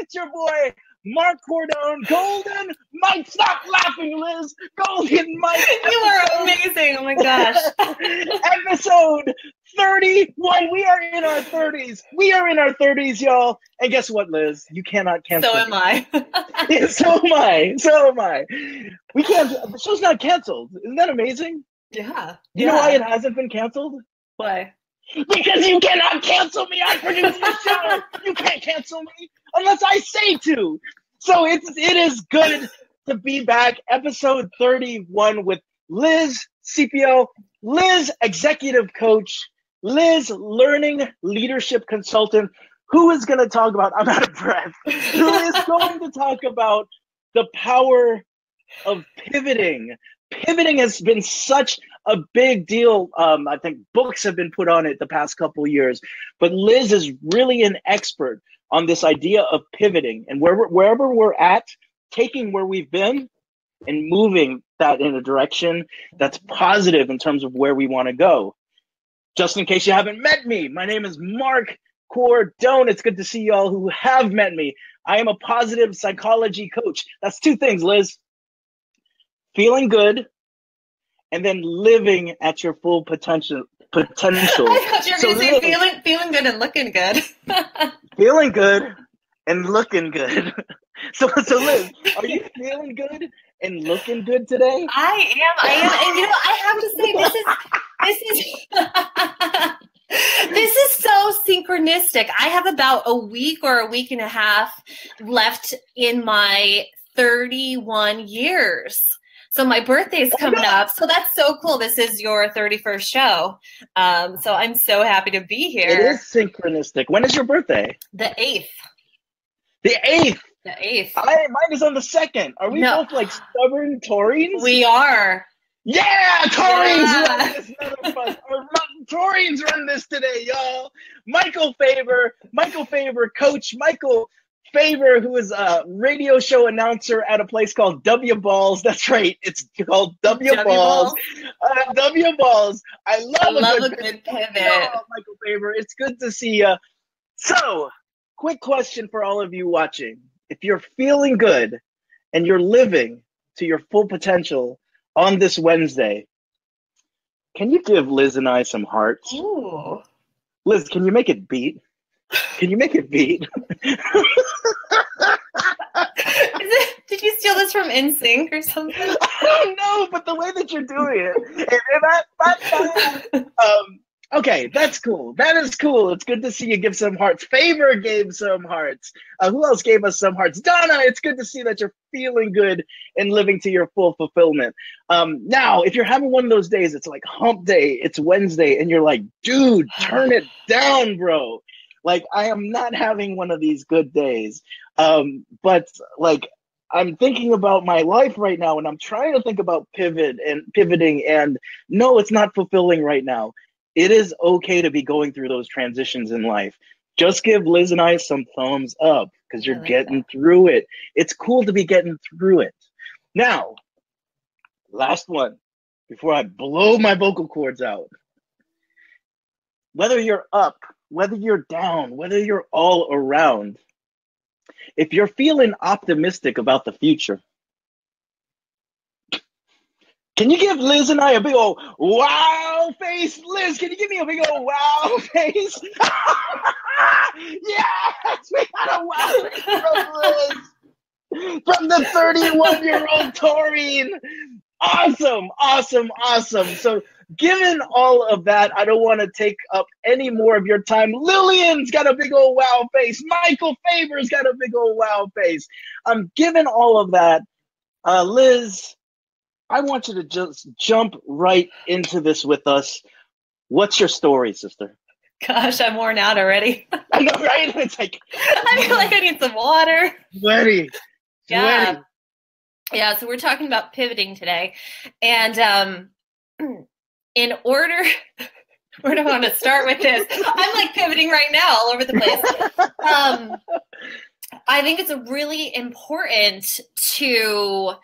It's your boy, Mark Cordone. Golden Mike. Stop laughing, Liz. Golden Mike. You are amazing. Oh my gosh. Episode 31. We are in our 30s. We are in our 30s, y'all. And guess what, Liz? You cannot cancel. So am I. Yeah, so am I. So am I. We can't. The show's not canceled. Isn't that amazing? Yeah. You know why it hasn't been canceled? Why? Because you cannot cancel me. I produce the show. You can't cancel me unless I say to. So it is good to be back. Episode 31 with Liz Czepiel, Liz executive coach, Liz learning leadership consultant, who is going to talk about, I'm out of breath, who is going to talk about the power of pivoting. Pivoting has been such a big deal. I think books have been put on it the past couple of years, but Liz is really an expert on this idea of pivoting and wherever we're at, taking where we've been and moving that in a direction that's positive in terms of where we want to go. Just in case you haven't met me, my name is Mark Cordone. It's good to see y'all who have met me. I am a positive psychology coach. That's two things, Liz. Feeling good, and then living at your full potential. I thought you were going to say feeling good and looking good. Feeling good and looking good. So Liz, are you feeling good and looking good today? I am. And you know, I have to say, this is so synchronistic. I have about a week or a week and a half left in my 31 years. So my birthday's coming up. So that's so cool. This is your 31st show. So I'm so happy to be here. It is synchronistic. When is your birthday? The 8th. The 8th? The 8th. Mine is on the 2nd. Are we both like stubborn Taurians? We are. Yeah, Taurians run this motherfucker. Taurians run this today, y'all. Michael Faber, Coach Michael Faber, who is a radio show announcer at a place called W Balls. That's right. It's called W Balls. W Balls. I love a good pivot. Michael Faber. It's good to see you. So, quick question for all of you watching. If you're feeling good and you're living to your full potential on this Wednesday, can you give Liz and I some hearts? Ooh. Liz, can you make it beat? Can you make it beat? Did you steal this from NSYNC or something? I don't know, but the way that you're doing it. Okay, that's cool. That is cool. It's good to see you give some hearts. Faber gave some hearts. Who else gave us some hearts? Donna, it's good to see that you're feeling good and living to your full fulfillment. Now, if you're having one of those days, it's like hump day, it's Wednesday, and you're like, dude, turn it down, bro. Like, I am not having one of these good days. But like, I'm thinking about my life right now, and I'm trying to think about pivoting, and no, it's not fulfilling right now. It is okay to be going through those transitions in life. Just give Liz and I some thumbs up because you're getting through it. It's cool to be getting through it. Now, last one, before I blow my vocal cords out. Whether you're up, whether you're down, whether you're all around, if you're feeling optimistic about the future, can you give Liz and I a big old wow face? Liz, can you give me a big old wow face? Yes, we got a wow face from Liz. From the 31-year-old Taurine. Awesome. So given all of that, I don't want to take up any more of your time. Lillian's got a big old wow face. Michael Faber's got a big old wow face. Given all of that, Liz, I want you to just jump right into this with us. What's your story, sister? Gosh, I'm worn out already. I know, right? It's like I feel like I need some water. Sweaty. Yeah. Yeah, so we're talking about pivoting today. And in order, where do I want to start with this? I'm like pivoting right now all over the place. I think it's really important to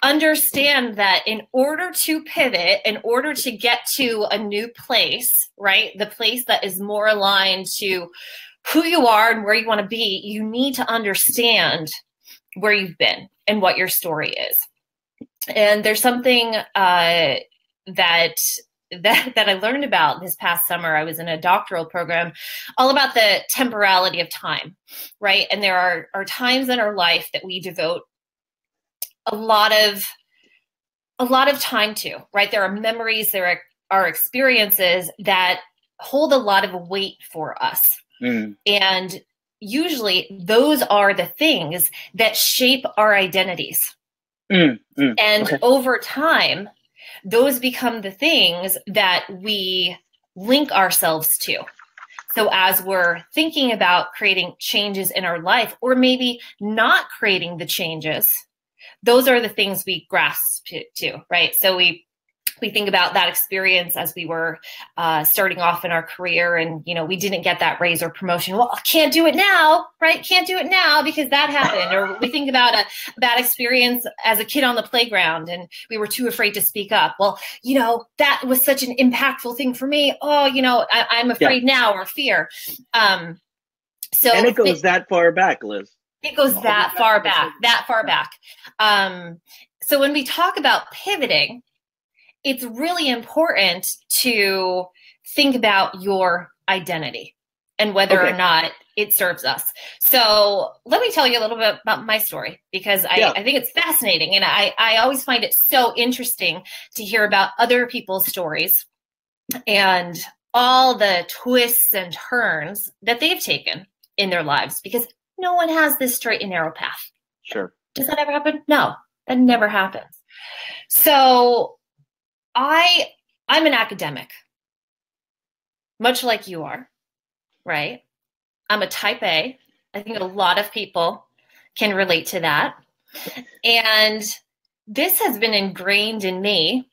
understand that in order to pivot, in order to get to a new place, right? The place that is more aligned to who you are and where you want to be, you need to understand where you've been and what your story is. And there's something that I learned about this past summer. I was in a doctoral program all about the temporality of time, right? And there are times in our life that we devote a lot of time to, right? There are memories, there are experiences that hold a lot of weight for us. And usually those are the things that shape our identities. And Okay. over time, those become the things that we link ourselves to. So as we're thinking about creating changes in our life, or maybe not creating the changes, those are the things we grasp to, right? So we think about that experience as we were starting off in our career, and we didn't get that raise or promotion. Well, I can't do it now, right? Can't do it now because that happened. Or we think about a bad experience as a kid on the playground and we were too afraid to speak up. Well, that was such an impactful thing for me. Oh, I'm afraid now, or fear. And it goes that far back, Liz. It goes that far back. So when we talk about pivoting, it's really important to think about your identity and whether or not it serves us. So let me tell you a little bit about my story, because I think it's fascinating. And I always find it so interesting to hear about other people's stories and all the twists and turns that they've taken in their lives, because no one has this straight and narrow path. Sure. Does that ever happen? No, that never happens. So I'm an academic, much like you are, right? I'm a type A. I think a lot of people can relate to that. And this has been ingrained in me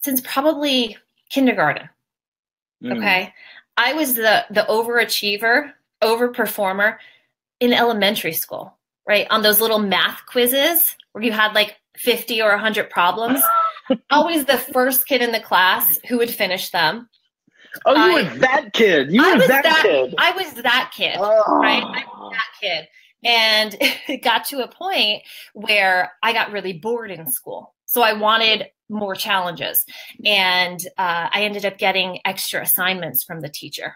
since probably kindergarten. Okay. I was the overachiever, overperformer in elementary school, right? On those little math quizzes where you had like 50 or 100 problems, always the first kid in the class who would finish them. Oh, you were that kid. I was that kid, right? I was that kid. And it got to a point where I got really bored in school. So I wanted more challenges. And I ended up getting extra assignments from the teacher,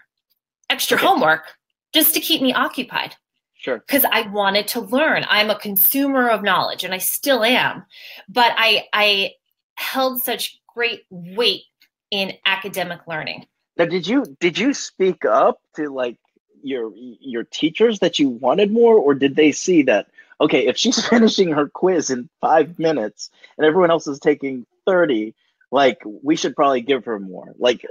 extra homework, just to keep me occupied. Sure. Because I wanted to learn. I'm a consumer of knowledge, and I still am. But I held such great weight in academic learning. Now, did you speak up to like your teachers that you wanted more, or did they see that, okay, if she's finishing her quiz in 5 minutes and everyone else is taking 30, like we should probably give her more? Like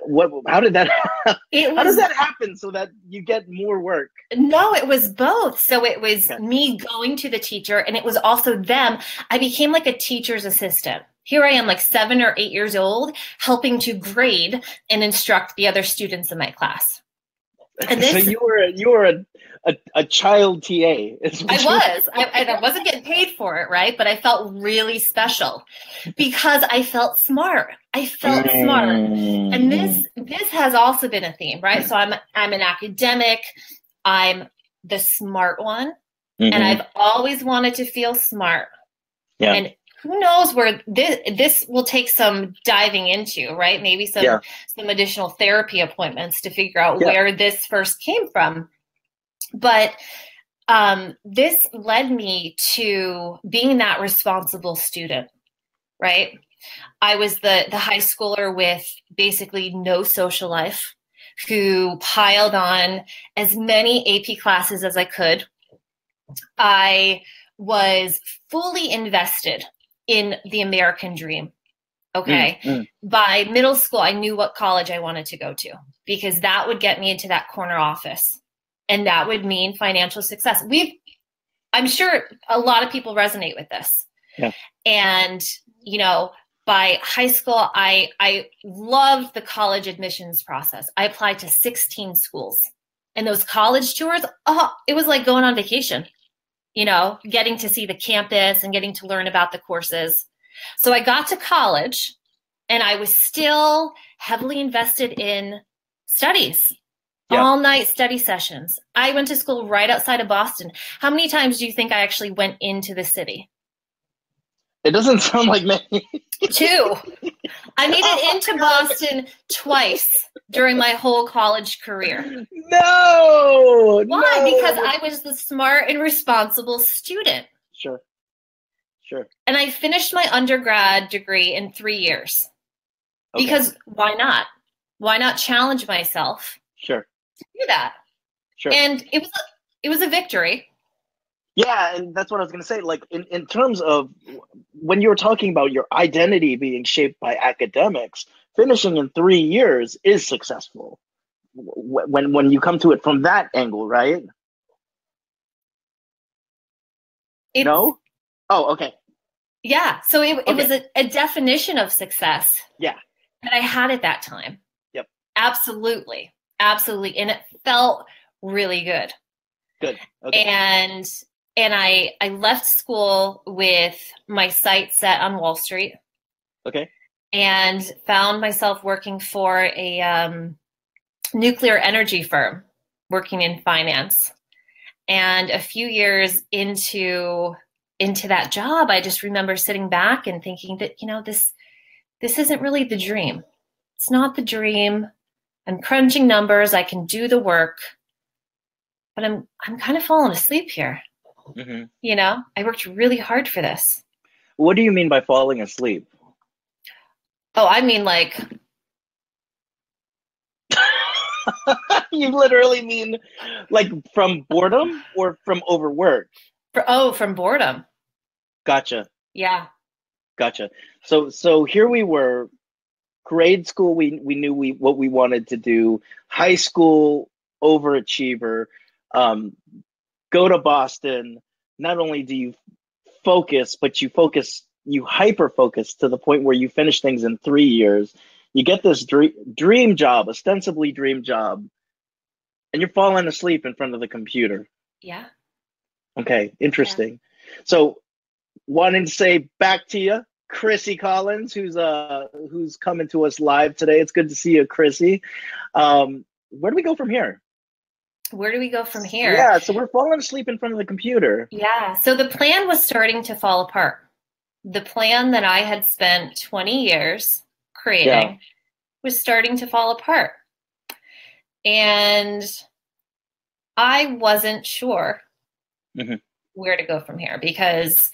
how did that how does that happen so that you get more work? No, it was both. So it was me going to the teacher, and it was also them. I became like a teacher's assistant. Here I am, like 7 or 8 years old, helping to grade and instruct the other students in my class. And so you were a child TA. I wasn't getting paid for it, right? But I felt really special because I felt smart. And this has also been a theme, right? So I'm an academic. I'm the smart one, and I've always wanted to feel smart. Yeah. And who knows where this will take some diving into, right? Maybe some additional therapy appointments to figure out where this first came from. But this led me to being that responsible student, right? I was the high schooler with basically no social life, who piled on as many AP classes as I could. I was fully invested in the American dream. Okay. By middle school, I knew what college I wanted to go to, because that would get me into that corner office, and that would mean financial success. I'm sure a lot of people resonate with this. Yeah. And, by high school, I loved the college admissions process. I applied to 16 schools, and those college tours, it was like going on vacation. Getting to see the campus and getting to learn about the courses. So I got to college, and I was still heavily invested in studies. Yeah. All night study sessions. I went to school right outside of Boston. How many times do you think I actually went into the city? It doesn't sound like many. 2. I made it into Boston twice during my whole college career. No. Why? No. Because I was the smart and responsible student. Sure. Sure. And I finished my undergrad degree in 3 years. Okay. Because why not? Why not challenge myself Sure. to do that? Sure. And it was a victory. Yeah, and that's what I was going to say. Like in terms of when you were talking about your identity being shaped by academics, finishing in 3 years is successful. When you come to it from that angle, right? No? Oh, okay. Yeah. So it Okay. was a definition of success. Yeah. That I had at that time. Yep. Absolutely. Absolutely. And it felt really good. Good. Okay. And I left school with my sights set on Wall Street. Okay. And found myself working for a nuclear energy firm, working in finance. And a few years into that job, I just remember sitting back and thinking that, this isn't really the dream. It's not the dream. I'm crunching numbers. I can do the work, but I'm kind of falling asleep here. Mm-hmm. I worked really hard for this. What do you mean by falling asleep? Oh, I mean like. You literally mean like from boredom or from overwork? From boredom. Gotcha. Yeah. Gotcha. So here we were, grade school, we knew what we wanted to do. High school, overachiever. Go to Boston. Not only do you focus, but you hyper focus to the point where you finish things in 3 years. You get this dream job, ostensibly dream job, and you're falling asleep in front of the computer. Yeah. Okay, interesting. Yeah. So, wanting to say back to you, Chrissy Collins, who's coming to us live today. It's good to see you, Chrissy. Where do we go from here? Where do we go from here? Yeah, so we're falling asleep in front of the computer. Yeah, so the plan was starting to fall apart. The plan that I had spent 20 years creating was starting to fall apart. And I wasn't sure where to go from here because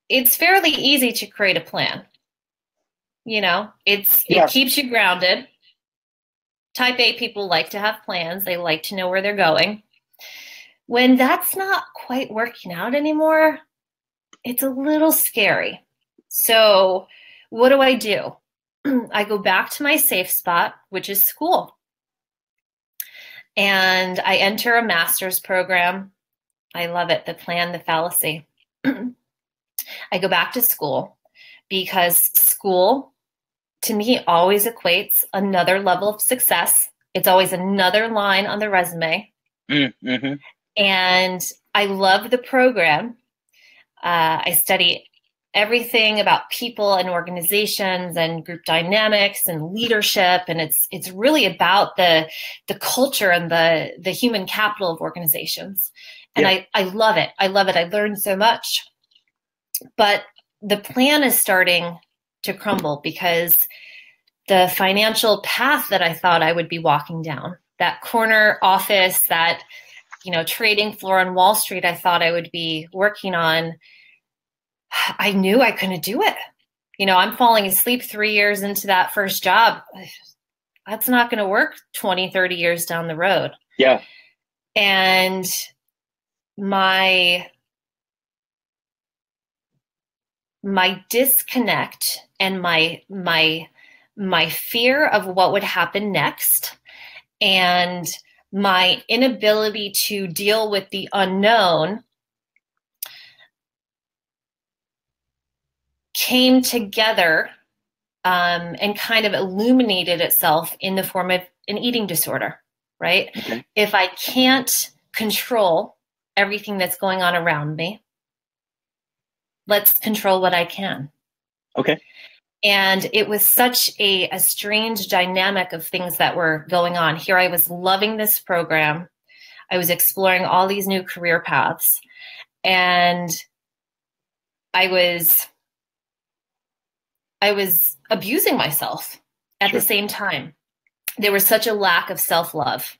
it's fairly easy to create a plan. It keeps you grounded. Type A people like to have plans. They like to know where they're going. When that's not quite working out anymore, it's a little scary. So what do? I go back to my safe spot, which is school. And I enter a master's program. I love it. The plan, the fallacy. I go back to school because school, to me, always equates another level of success. It's always another line on the resume. Mm-hmm. And I love the program. I study everything about people and organizations and group dynamics and leadership. And it's really about the culture and the human capital of organizations. And I love it. I love it. I learned so much. But the plan is starting to crumble because the financial path that I thought I would be walking down, that corner office, that, trading floor on Wall Street I thought I would be working on, I knew I couldn't do it. I'm falling asleep 3 years into that first job. That's not going to work 20, 30 years down the road. Yeah. And my disconnect and my fear of what would happen next and my inability to deal with the unknown came together and kind of illuminated itself in the form of an eating disorder, right? Okay. If I can't control everything that's going on around me, let's control what I can. Okay. And it was such a strange dynamic of things that were going on. Here I was loving this program. I was exploring all these new career paths. And I was abusing myself at the same time. There was such a lack of self-love.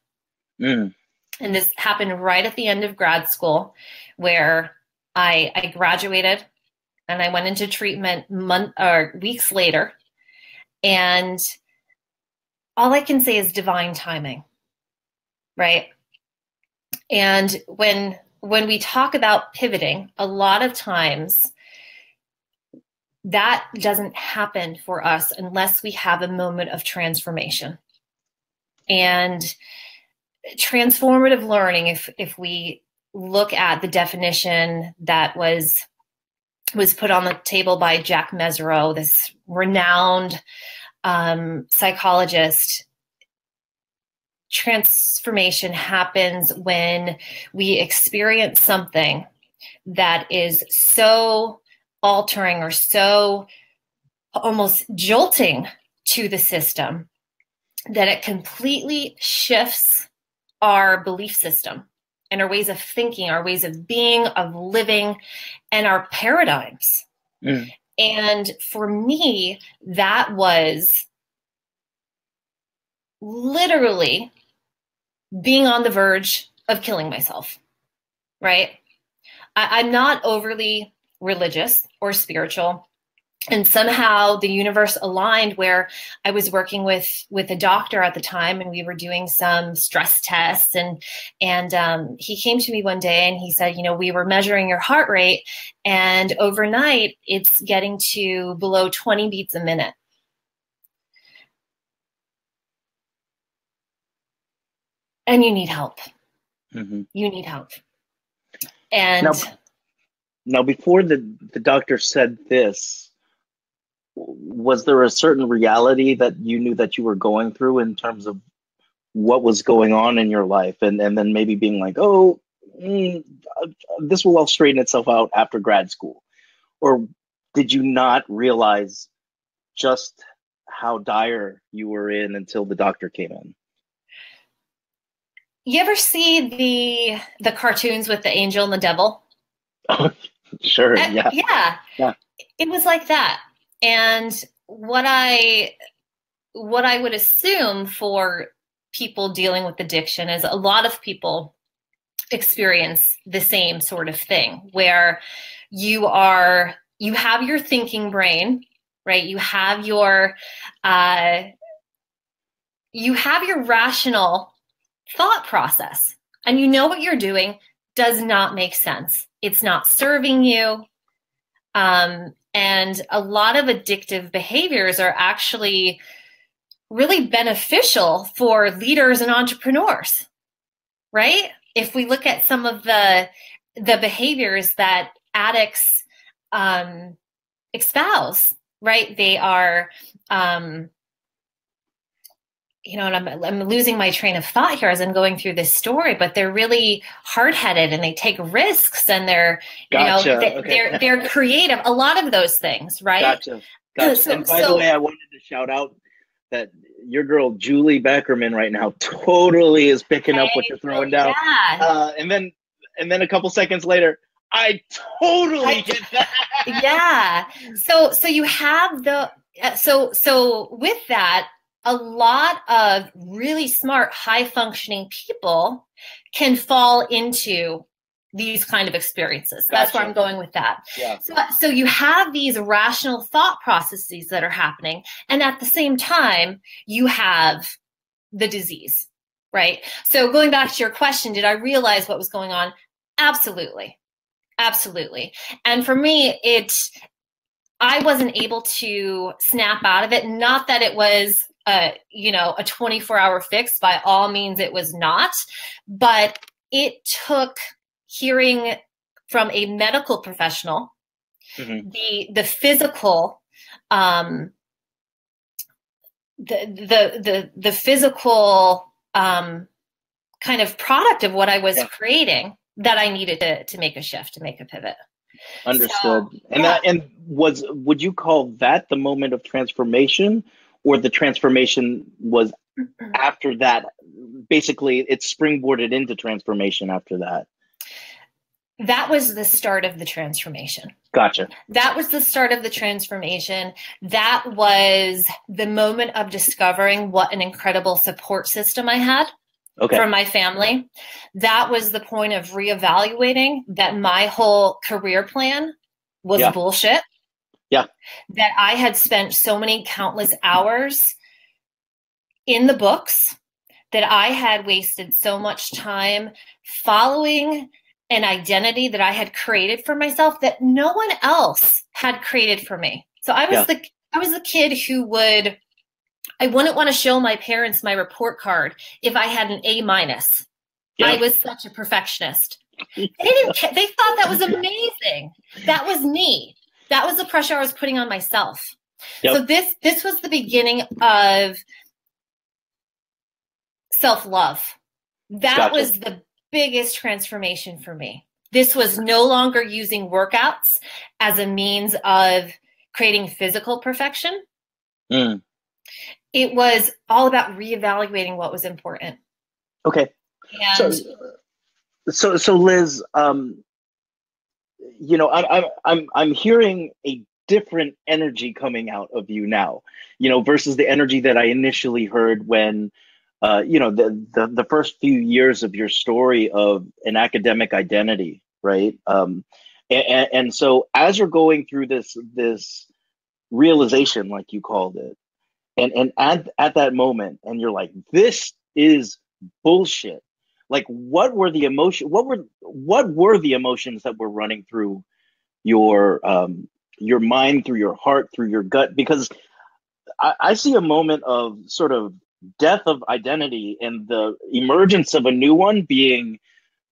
And this happened right at the end of grad school, where I graduated and I went into treatment weeks later. And all I can say is divine timing, right? And when we talk about pivoting, a lot of times that doesn't happen for us unless we have a moment of transformation. And transformative learning, if we look at the definition that was put on the table by Jack Mesereau, this renowned psychologist, transformation happens when we experience something that is so altering or so almost jolting to the system that it completely shifts our belief system and our ways of thinking, our ways of being, of living, and our paradigms. And for me, that was literally being on the verge of killing myself, right? I'm not overly religious or spiritual. And somehow the universe aligned where I was working with a doctor at the time, and we were doing some stress tests. And he came to me one day and he said, we were measuring your heart rate, and overnight it's getting to below 20 beats a minute. And you need help. You need help. And now before the doctor said this, was there a certain reality that you knew that you were going through in terms of what was going on in your life, and then maybe being like, this will all straighten itself out after grad school? Or did you not realize just how dire you were in until the doctor came in? You ever see the cartoons with the angel and the devil? Oh, sure. Yeah. It was like that. And what I would assume for people dealing with addiction is a lot of people experience the same sort of thing, where you have your thinking brain, right? You have your rational thought process, and you know what you're doing does not make sense. It's not serving you. And a lot of addictive behaviors are actually really beneficial for leaders and entrepreneurs, right? If we look at some of the behaviors that addicts espouse, right? They are, and I'm losing my train of thought here as I'm going through this story, but they're really hard-headed and they take risks, and they're, they're creative. A lot of those things, right? Gotcha. And by the way, I wanted to shout out that your girl, Julie Beckerman, right now totally is picking up what you're throwing down. Yeah. And then a couple seconds later, I totally get that. Yeah. So you have so with that, a lot of really smart, high-functioning people can fall into these kind of experiences. Gotcha. That's where I'm going with that. Yeah. So you have these rational thought processes that are happening, and at the same time, you have the disease, right? So going back to your question, did I realize what was going on? Absolutely. Absolutely. And for me, I wasn't able to snap out of it. Not that it was a 24-hour fix. By all means, it was not. But it took hearing from a medical professional, the physical, the physical kind of product of what I was creating, that I needed to make a shift, to make a pivot. Understood. So, And yeah. would you call that the moment of transformation, or the transformation was after that? Basically, it springboarded into transformation after that. That was the start of the transformation. Gotcha. That was the start of the transformation. That was the moment of discovering what an incredible support system I had from my family. That was the point of reevaluating that my whole career plan was bullshit. Yeah. That I had spent so many countless hours in the books, that I had wasted so much time following an identity that I had created for myself that no one else had created for me. So I was the kid who I wouldn't want to show my parents my report card if I had an A-. I was such a perfectionist. They thought that was amazing. That was me. That was the pressure I was putting on myself. Yep. So this was the beginning of self-love. That was the biggest transformation for me. This was no longer using workouts as a means of creating physical perfection. It was all about reevaluating what was important. Okay. And so Liz, you know, I'm hearing a different energy coming out of you now, you know, versus the energy that I initially heard when, you know, the first few years of your story of an academic identity, right? And so as you're going through this realization, like you called it, and at that moment, and you're like, this is bullshit. Like, what were the emotions that were running through your mind, through your heart, through your gut? Because I see a moment of sort of death of identity and the emergence of a new one being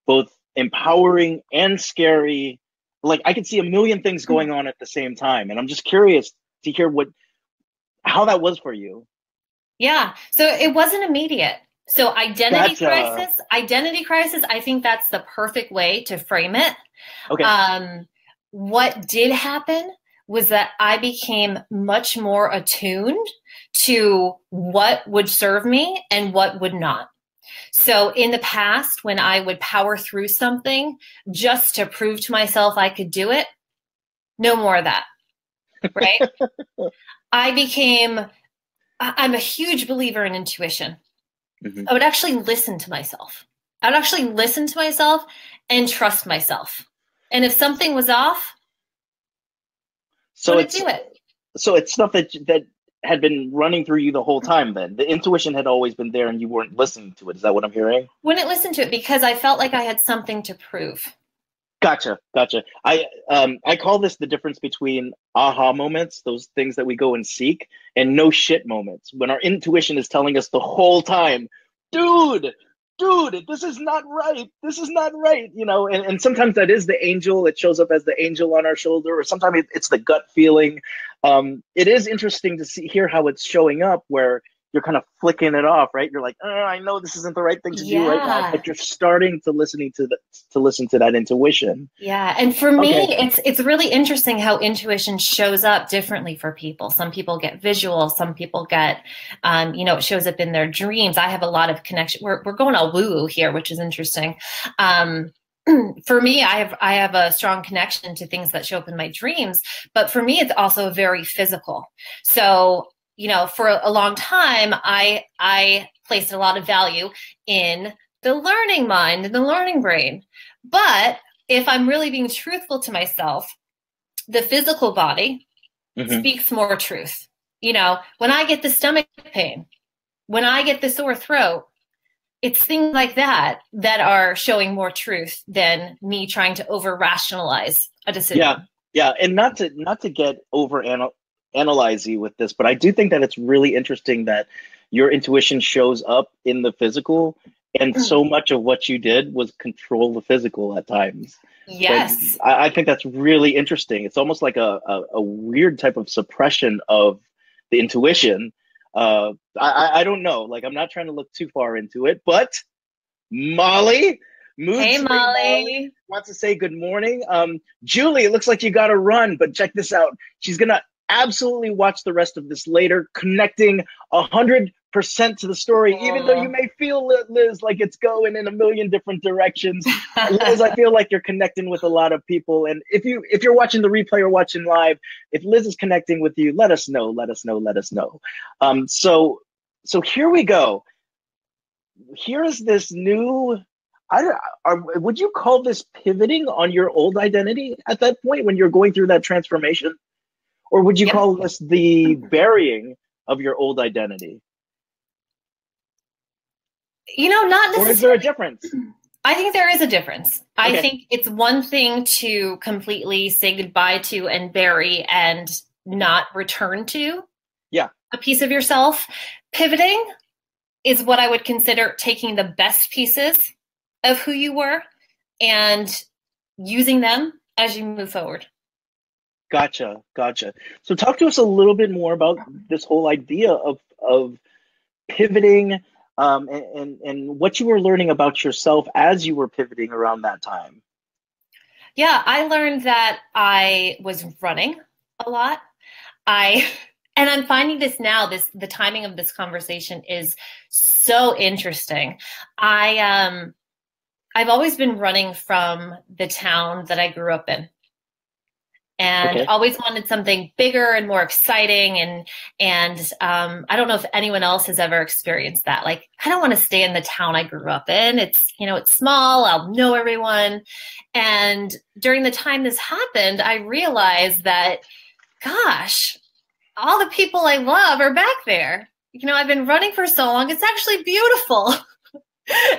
both empowering and scary. Like, I could see a million things going on at the same time, and I'm just curious to hear how that was for you. Yeah, so it wasn't immediate. So identity crisis, I think that's the perfect way to frame it. Okay. What did happen was that I became much more attuned to what would serve me and what would not. So in the past, when I would power through something just to prove to myself I could do it, no more of that, right? I'm a huge believer in intuition. Mm-hmm. I would actually listen to myself. I would actually listen to myself and trust myself. And if something was off, I would do it. So it's stuff that had been running through you the whole time then. The intuition had always been there and you weren't listening to it. Is that what I'm hearing? Wouldn't listen to it because I felt like I had something to prove. Gotcha. I call this the difference between aha moments, those things that we go and seek, and no shit moments, when our intuition is telling us the whole time, dude, this is not right. You know, and sometimes that is the angel. It shows up as the angel on our shoulder, or sometimes it's the gut feeling. It is interesting to hear how it's showing up, where you're kind of flicking it off, right? You're like, I know this isn't the right thing to do right now, but you're starting to listen to that intuition. Yeah, and for me, it's really interesting how intuition shows up differently for people. Some people get visual, some people get, it shows up in their dreams. I have a lot of connection. We're going all woo-woo here, which is interesting. For me, I have a strong connection to things that show up in my dreams, but for me, it's also very physical. So, for a long time, I placed a lot of value in the learning mind and the learning brain. But if I'm really being truthful to myself, the physical body speaks more truth. When I get the stomach pain, when I get the sore throat, it's things like that are showing more truth than me trying to over rationalize a decision. Yeah. And not to get over analyze you with this, but I do think that it's really interesting that your intuition shows up in the physical, and so much of what you did was control the physical at times. Yes. I think that's really interesting. It's almost like a weird type of suppression of the intuition. I don't know. Like, I'm not trying to look too far into it, but Molly, Mood Hey, Swing Molly. wants to say good morning. Julie, it looks like you got to run, but check this out. She's going to absolutely watch the rest of this later, connecting 100% to the story, even though you may feel, Liz, like it's going in a million different directions. Liz, I feel like you're connecting with a lot of people. And if you're watching the replay or watching live, if Liz is connecting with you, let us know, let us know, let us know. So here we go. Here is this new, would you call this pivoting on your old identity at that point when you're going through that transformation? Or would you call this the burying of your old identity? Not necessarily. Or is there a difference? I think there is a difference. Okay. I think it's one thing to completely say goodbye to and bury and not return to a piece of yourself. Pivoting is what I would consider taking the best pieces of who you were and using them as you move forward. Gotcha. So talk to us a little bit more about this whole idea of pivoting and what you were learning about yourself as you were pivoting around that time. Yeah, I learned that I was running a lot. And I'm finding this now, the timing of this conversation is so interesting. I've always been running from the town that I grew up in. And always wanted something bigger and more exciting. And I don't know if anyone else has ever experienced that. Like, I don't want to stay in the town I grew up in. It's small. I'll know everyone. And during the time this happened, I realized that, gosh, all the people I love are back there. I've been running for so long. It's actually beautiful.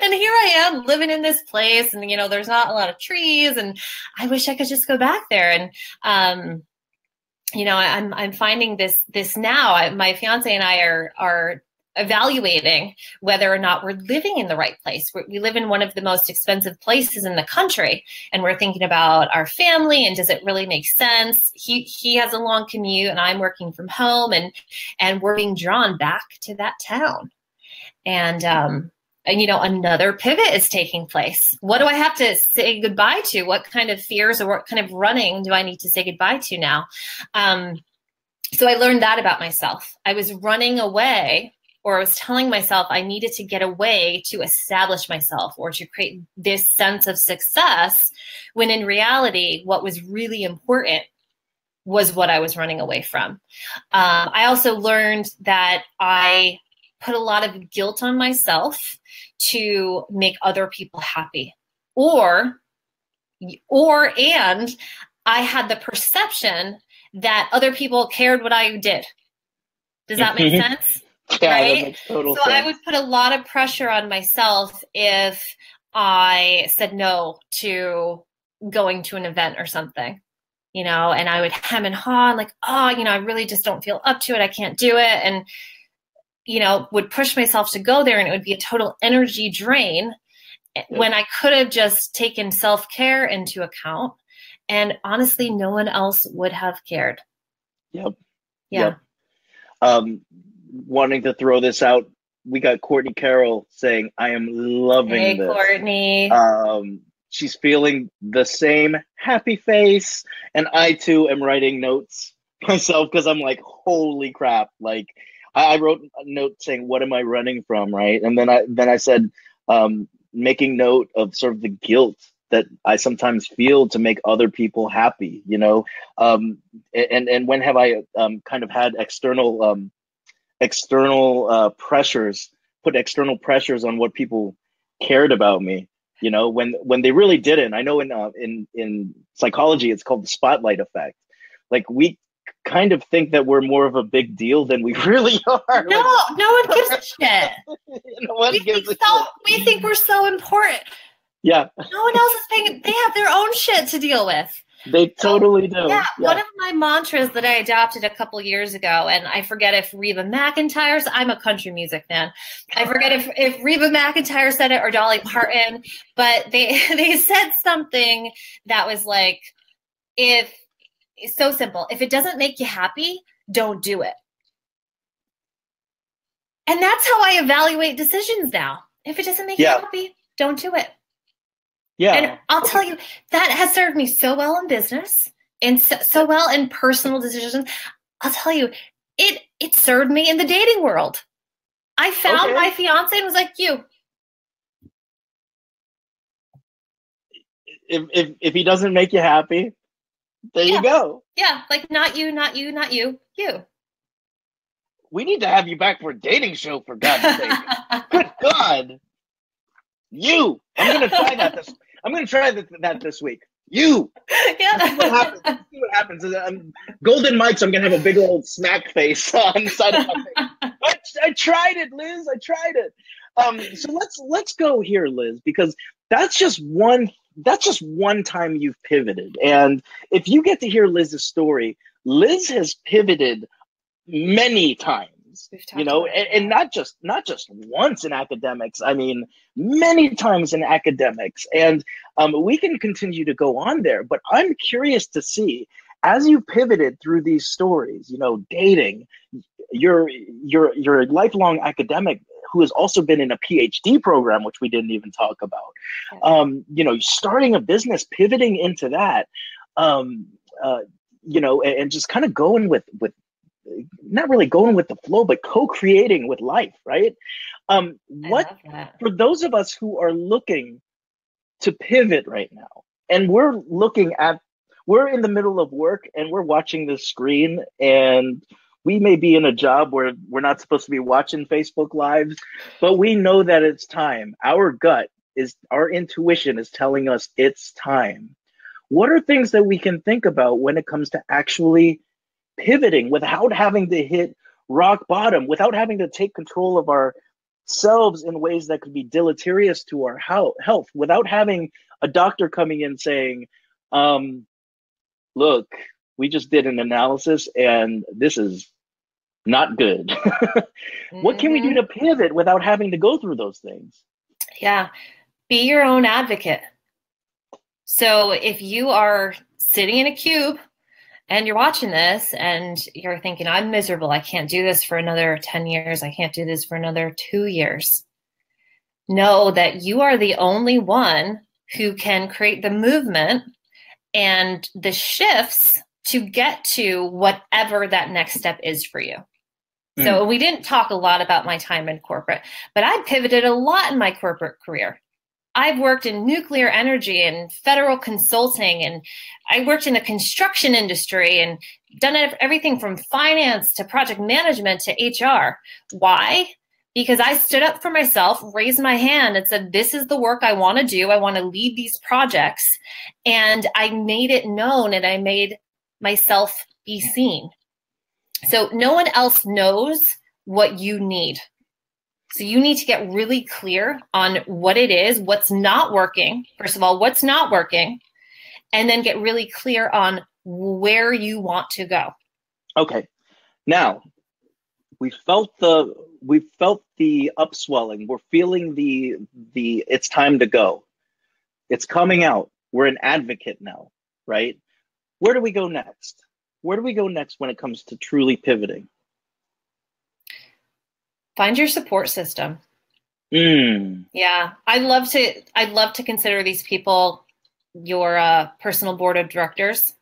And here I am living in this place and, there's not a lot of trees and I wish I could just go back there. And, I'm finding this now. My fiance and I are evaluating whether or not we're living in the right place. We live in one of the most expensive places in the country and we're thinking about our family and does it really make sense? He has a long commute and I'm working from home and we're being drawn back to that town. And another pivot is taking place. What do I have to say goodbye to? What kind of fears or what kind of running do I need to say goodbye to now? So I learned that about myself. I was running away, or I was telling myself I needed to get away to establish myself or to create this sense of success, when in reality, what was really important was what I was running away from. I also learned that I put a lot of guilt on myself to make other people happy. And I had the perception that other people cared what I did. Does that make sense? Yeah, right? That makes total sense. I would put a lot of pressure on myself if I said no to going to an event or something. And I would hem and haw, like, I really just don't feel up to it. I can't do it. And would push myself to go there and it would be a total energy drain when I could have just taken self-care into account. And honestly, no one else would have cared. Yep. Yeah. Wanting to throw this out, we got Courtney Carroll saying, I am loving this. Hey, Courtney. She's feeling the same happy face. And I too am writing notes myself because I'm like, holy crap. Like, I wrote a note saying, what am I running from, right? And then I said, making note of sort of the guilt that I sometimes feel to make other people happy, and when have I kind of had external pressures, put external pressures on what people cared about me, when they really didn't. I know in psychology, it's called the spotlight effect. Like, we kind of think that we're more of a big deal than we really are. No one gives a shit. We think we're so important. Yeah. No one else is paying. They have their own shit to deal with. They totally do. Yeah. One of my mantras that I adopted a couple years ago, and I forget if Reba McEntire's, I'm a country music fan. I forget if Reba McEntire said it or Dolly Parton, but they said something that was like, it's so simple. If it doesn't make you happy, don't do it. And that's how I evaluate decisions now. If it doesn't make you happy, don't do it. Yeah. And I'll tell you, that has served me so well in business and so well in personal decisions. I'll tell you, it served me in the dating world. I found my fiance and was like, you. If he doesn't make you happy, there you go. Yeah, like not you, not you, not you, you. We need to have you back for a dating show, for God's sake. Good God. You. I'm gonna try that this week. You. Yeah. Let's see what happens. Golden mics. I'm gonna have a big old smack face on the side of my face. I tried it, Liz. I tried it. So let's go here, Liz, because that's just one time you've pivoted. And if you get to hear Liz's story, Liz has pivoted many times, you know, and not just once in academics. I mean, many times in academics. And we can continue to go on there, but I'm curious to see, as you pivoted through these stories, you know, dating, you're a lifelong academic who has also been in a PhD program, which we didn't even talk about. You know, starting a business, pivoting into that, you know, and just kind of going with not really going with the flow, but co-creating with life, right? What, for those of us who are looking to pivot right now, and we're in the middle of work and we're watching this screen, and we may be in a job where we're not supposed to be watching Facebook Lives, but we know that it's time. Our intuition is telling us it's time. What are things that we can think about when it comes to actually pivoting without having to hit rock bottom, without having to take control of ourselves in ways that could be deleterious to our health, without having a doctor coming in saying, look, we just did an analysis and this is not good. What can we do to pivot without having to go through those things? Yeah. Be your own advocate. So if you are sitting in a cube and you're watching this and you're thinking, I'm miserable, I can't do this for another 10 years, I can't do this for another 2 years, know that you are the only one who can create the movement and the shifts to get to whatever that next step is for you. So we didn't talk a lot about my time in corporate, but I pivoted a lot in my corporate career. I've worked in nuclear energy and federal consulting, and I worked in the construction industry and done everything from finance to project management to HR. Why? Because I stood up for myself, raised my hand and said, this is the work I want to do. I want to lead these projects. And I made it known and I made myself be seen. So no one else knows what you need. So you need to get really clear on what it is, what's not working. First of all, what's not working, and then get really clear on where you want to go. Okay. Now, we felt the upswelling. We're feeling the it's time to go. It's coming out. We're an advocate now, right? Where do we go next? Where do we go next when it comes to truly pivoting? Find your support system. Yeah, I'd love to consider these people your personal board of directors.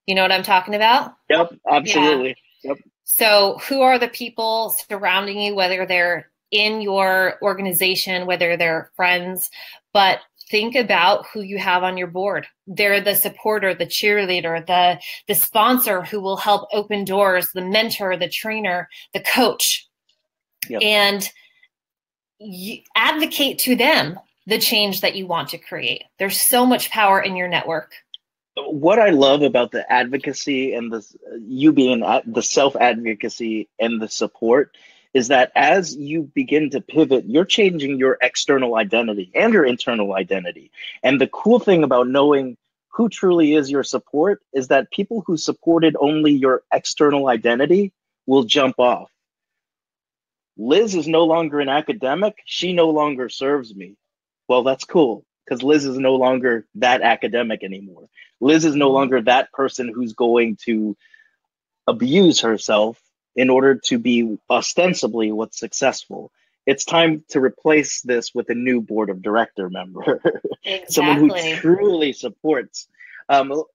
You know what I'm talking about? Yep, absolutely. Yeah. Yep. So who are the people surrounding you, whether they're in your organization, whether they're friends, but think about who you have on your board. They're the supporter, the cheerleader, the sponsor who will help open doors, the mentor, the trainer, the coach. Yep. And advocate to them the change that you want to create. There's so much power in your network. What I love about the advocacy and you being the self-advocacy and the support is that as you begin to pivot, you're changing your external identity and your internal identity. And the cool thing about knowing who truly is your support is that people who supported only your external identity will jump off. Liz is no longer an academic. She no longer serves me. Well, that's cool, because Liz is no longer that academic anymore. Liz is no longer that person who's going to abuse herself in order to be ostensibly what's successful. it's time to replace this with a new board of director member, someone who Exactly. truly supports.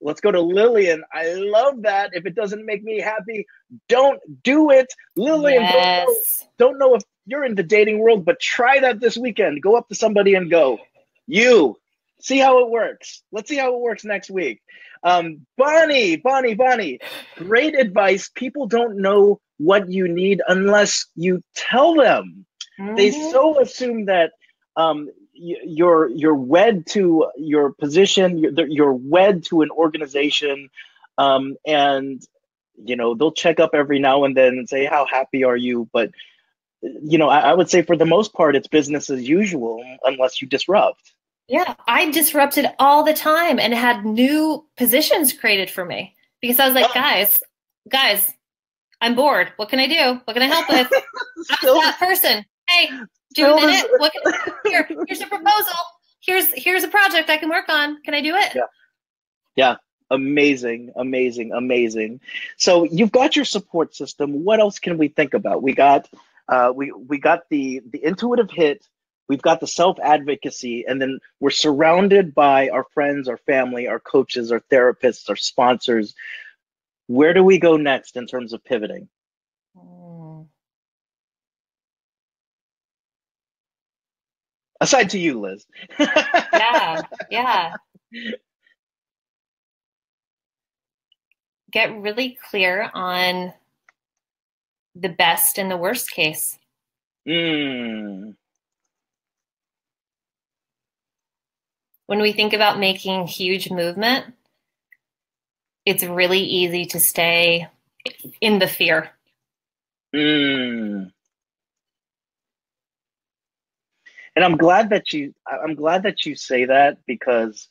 Let's go to Lillian. I love that. If it doesn't make me happy, don't do it. Lillian, Yes. don't know if you're in the dating world, but try that this weekend. Go up to somebody and go, you, see how it works. Let's see how it works next week. Bonnie, great advice. People don't know what you need unless you tell them. They so assume that you're wed to your position, you're wed to an organization, and they'll check up every now and then and say, how happy are you? But I would say for the most part, it's business as usual unless you disrupt. Yeah, I disrupted all the time and had new positions created for me because I was like, guys, I'm bored. What can I do? What can I help with? I'm that person. Hey, do a minute. Here's a proposal. Here's a project I can work on. Can I do it? Yeah. Amazing. So you've got your support system. What else can we think about? We got we got the intuitive hit. We've got the self-advocacy, and then we're surrounded by our friends, our family, our coaches, our therapists, our sponsors. Where do we go next in terms of pivoting? Aside to you, Liz. Yeah. Get really clear on the best and the worst case. When we think about making huge movement, it's really easy to stay in the fear. And I'm glad that you say that, because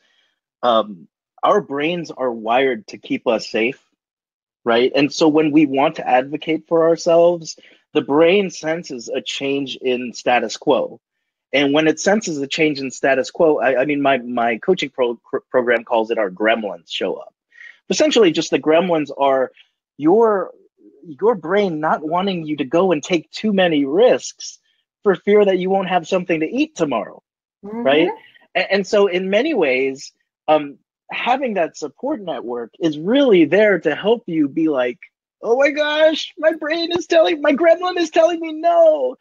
our brains are wired to keep us safe, right? And so when we want to advocate for ourselves, the brain senses a change in status quo. And when it senses a change in status quo, I mean, my coaching program calls it our gremlins show up. Essentially, just the gremlins are your brain not wanting you to go and take too many risks for fear that you won't have something to eat tomorrow, right? And so in many ways, having that support network is really there to help you be like, oh my gosh, my gremlin is telling me no.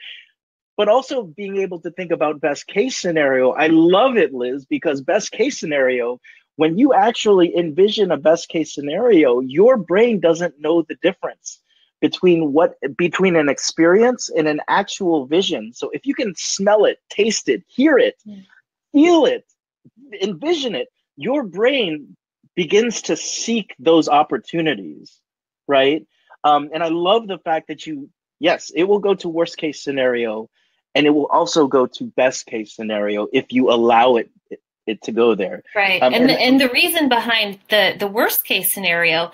But also being able to think about best case scenario. I love it, Liz, because best case scenario, when you actually envision a best case scenario, your brain doesn't know the difference between an experience and an actual vision. So if you can smell it, taste it, hear it, feel it, envision it, your brain begins to seek those opportunities, right? And I love the fact that yes, it will go to worst case scenario, and it will also go to best case scenario if you allow it to go there. Right. And the reason behind the worst case scenario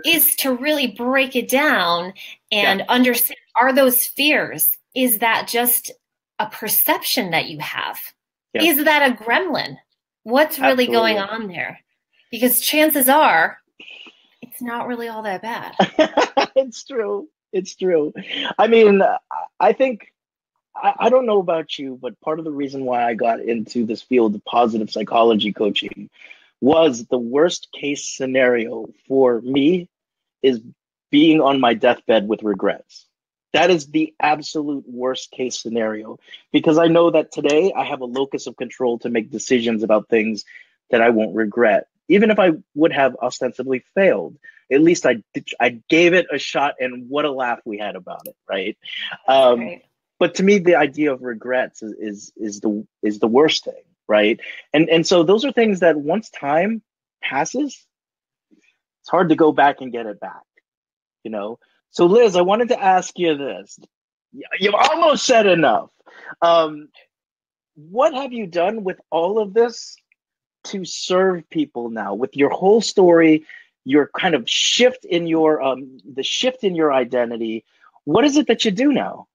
is to really break it down and understand, are those fears? Is that just a perception that you have? Yeah. Is that a gremlin? What's really going on there? Because chances are it's not really all that bad. It's true. I mean, I think, I don't know about you, but part of the reason why I got into this field of positive psychology coaching was the worst case scenario for me is being on my deathbed with regrets. That is the absolute worst case scenario, because I know that today I have a locus of control to make decisions about things that I won't regret. Even if I would have ostensibly failed, at least I gave it a shot, and what a laugh we had about it, right? Right. But to me, the idea of regrets is the worst thing, right? And so those are things that once time passes, it's hard to go back and get it back, So Liz, I wanted to ask you this. You've almost said enough. What have you done with all of this to serve people now, with your whole story, your kind of shift in your the shift in your identity? What is it that you do now?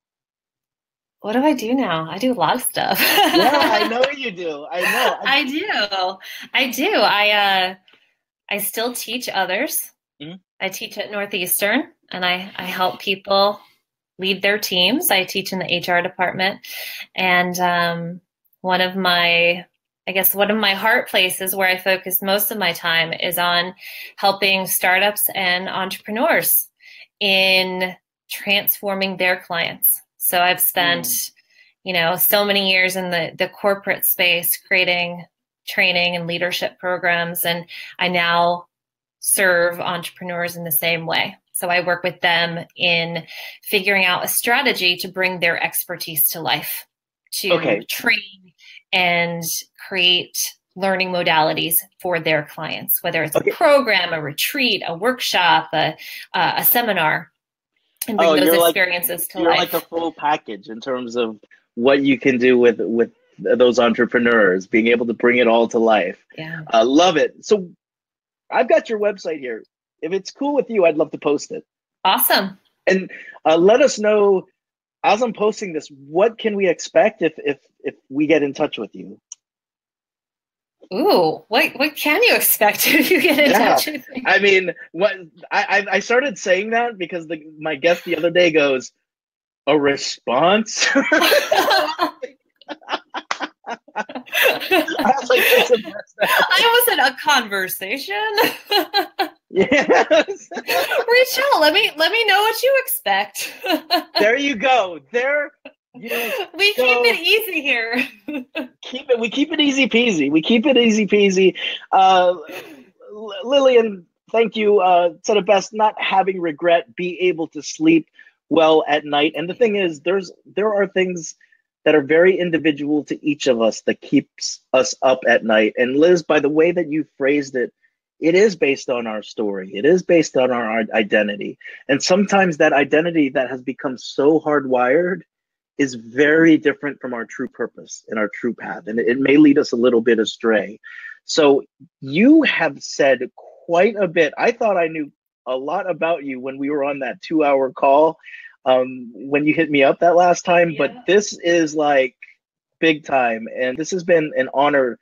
What do I do now? I do a lot of stuff. Yeah, I know you do. I know. I do. I still teach others. Mm-hmm. I teach at Northeastern, and I help people lead their teams. I teach in the HR department. And one of my heart places where I focus most of my time is on helping startups and entrepreneurs in transforming their clients. So I've spent, so many years in the corporate space creating training and leadership programs. And I now serve entrepreneurs in the same way. So I work with them in figuring out a strategy to bring their expertise to life, to train and create learning modalities for their clients, whether it's a program, a retreat, a workshop, a seminar, and bring those experiences to life. You're like a full package in terms of what you can do with those entrepreneurs, being able to bring it all to life. Yeah. Love it. So I've got your website here. If it's cool with you, I'd love to post it. Awesome. And let us know, as I'm posting this, what can we expect if we get in touch with you? Ooh, what can you expect if you get in touch with me? I mean, I started saying that because my guest the other day goes, a response? I was like, I was in a conversation. Yes. Reach out. Let me know what you expect. There you go. We keep it easy here. We keep it easy peasy. Lillian, thank you. Said it best, not having regret, be able to sleep well at night. And the thing is, there are things that are very individual to each of us that keeps us up at night. And Liz, by the way that you phrased it, it is based on our story. It is based on our identity. And sometimes that identity that has become so hardwired is very different from our true purpose and our true path. And it may lead us a little bit astray. So you have said quite a bit. I thought I knew a lot about you when we were on that 2-hour call, when you hit me up that last time, but this is like big time. And this has been an honor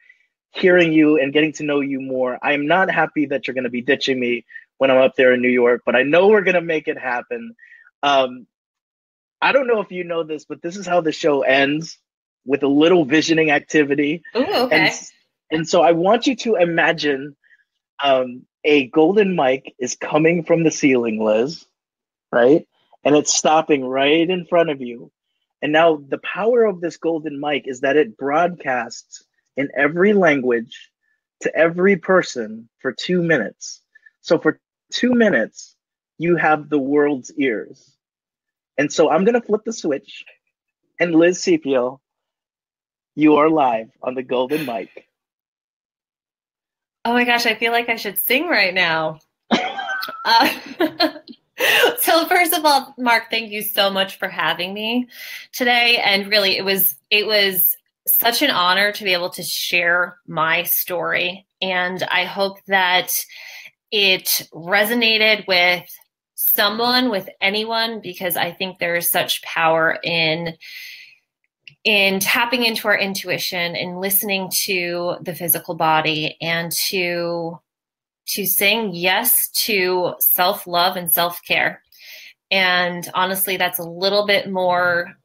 hearing you and getting to know you more. I'm not happy that you're going to be ditching me when I'm up there in New York, but I know we're going to make it happen. I don't know if you know this, but this is how the show ends, with a little visioning activity. Ooh, okay. And so I want you to imagine a golden mic is coming from the ceiling, Liz, right? And it's stopping right in front of you. And now the power of this golden mic is that it broadcasts in every language to every person for 2 minutes. So for 2 minutes, you have the world's ears. And so I'm going to flip the switch. And Liz Czepiel, you are live on the golden mic. Oh my gosh, I feel like I should sing right now. So first of all, Mark, thank you so much for having me today. And really, it was such an honor to be able to share my story. And I hope that it resonated with someone, with anyone, because I think there is such power in tapping into our intuition and listening to the physical body, and to saying yes to self-love and self-care. And honestly, that's a little bit more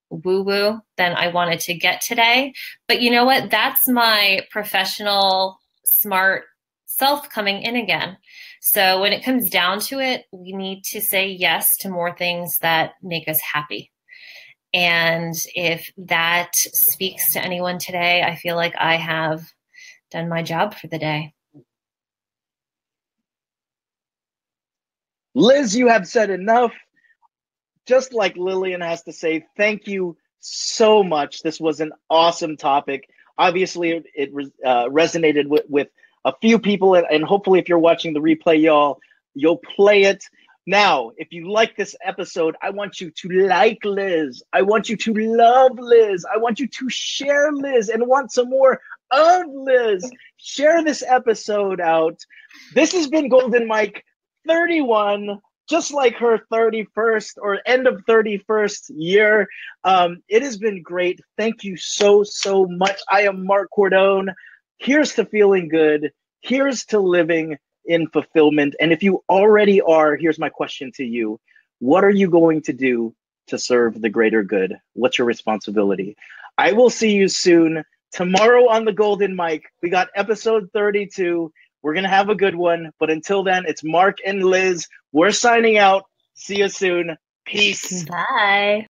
woo-woo than I wanted to get today. But you know what? That's my professional, smart self coming in again. So when it comes down to it, we need to say yes to more things that make us happy. And if that speaks to anyone today, I feel like I have done my job for the day. Liz, you have said enough. Just like Lillian has to say, thank you so much. This was an awesome topic. Obviously, it resonated with a few people, and hopefully if you're watching the replay, you'll play it. Now, if you like this episode, I want you to like Liz. I want you to love Liz. I want you to share Liz and want some more of Liz. Share this episode out. This has been Golden Mike 31, just like her 31st or end of 31st year. It has been great. Thank you so, so much. I am Mark Cordone. Here's to feeling good. Here's to living in fulfillment. And if you already are, here's my question to you. What are you going to do to serve the greater good? What's your responsibility? I will see you soon. Tomorrow on the Golden Mic, we got episode 32. We're going to have a good one. But until then, it's Mark and Liz. We're signing out. See you soon. Peace. Bye.